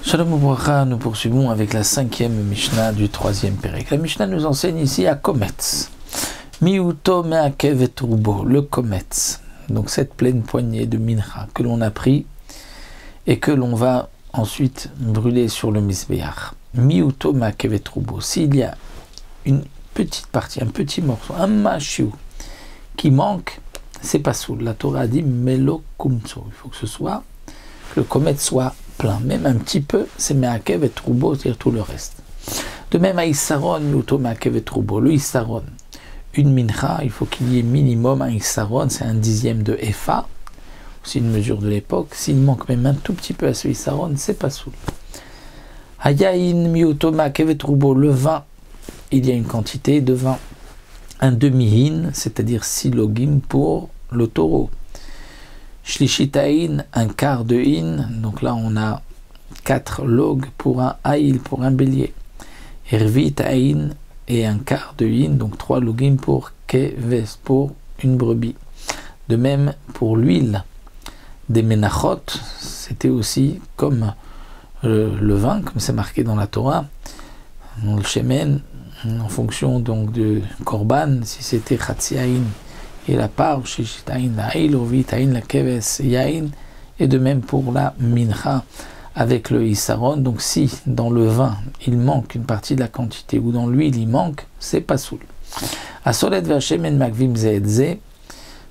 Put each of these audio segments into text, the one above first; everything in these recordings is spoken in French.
Shalom Ubracha, nous poursuivons avec la 5e Mishnah du 3e Pérek. La Mishnah nous enseigne ici à Kometz. Miuto me'akev et rubo, le Kometz. Donc cette pleine poignée de mincha que l'on a pris et que l'on va ensuite brûler sur le misbéach. Miuto me'akev et rubo. S'il y a une petite partie, un petit morceau, un machiou qui manque, c'est pas soul. La Torah a dit melo kumtso. Il faut que le Kometz soit plein, même un petit peu, c'est me'akev et rubo, c'est-à-dire tout le reste. De même à Issaron, miuto me'akev et rubo. Le Issaron, une mincha, il faut qu'il y ait minimum un Issaron, c'est un dixième de Efa, c'est une mesure de l'époque. S'il manque même un tout petit peu à ce Issaron, c'est pas soul. Hayain miuto me'akev et rubo, le vin, il y a une quantité de vin, un demi-hin, c'est-à-dire 6 logim pour le taureau. Shlishitaïn, un quart de hin, donc là on a 4 logs pour un haïl, pour un bélier. Hervitaïn et un quart de hin, donc 3 logim pour keves, pour une brebis. De même pour l'huile des menachot, c'était aussi comme le vin, comme c'est marqué dans la Torah, dans le shemen, en fonction donc de korban, si c'était chatziaïn, et la part, shishitaïn, la haïl, orvitaïn, la keves, yaïn, et de même pour la mincha avec le issaron. Donc si dans le vin il manque une partie de la quantité ou dans l'huile il manque, c'est pas soul. Asolet ve'ashemen makvim ze'etze,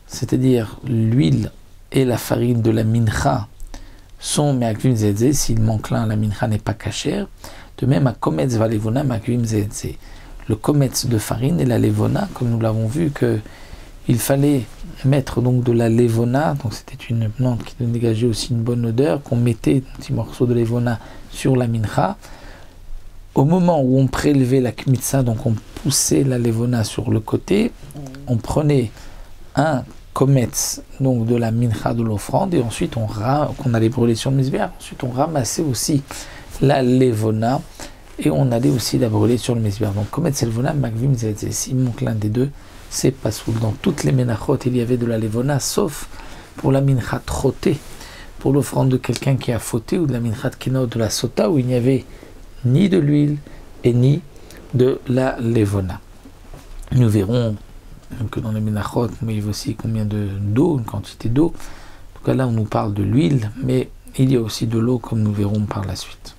c'est-à-dire l'huile et la farine de la mincha sont makvim ze'etze. S'il manque l'un, la mincha n'est pas cachère. De même à kometz va'levona makvim ze'etze. Le kometz de farine et la levona, comme nous l'avons vu que il fallait mettre donc de la levona, donc c'était une plante qui dégageait aussi une bonne odeur, qu'on mettait un petit morceau de levona sur la mincha. Au moment où on prélevait la kmitsa, donc on poussait la levona sur le côté, on prenait un kometz donc de la mincha de l'offrande et ensuite qu'on allait brûler sur le misbéach. Ensuite on ramassait aussi la levona et on allait aussi la brûler sur le misbéach. Donc kometz et levona makvim ze'etze. S'il manque l'un des deux, c'est pas soul. Dans toutes les menachot, il y avait de la levona, sauf pour la mincha trotée, pour l'offrande de quelqu'un qui a fauté, ou de la mincha kina, de la sota, où il n'y avait ni de l'huile et ni de la levona. Nous verrons que dans les menachot, mais il y a aussi combien d'eau, une quantité d'eau. En tout cas, là, on nous parle de l'huile, mais il y a aussi de l'eau, comme nous verrons par la suite.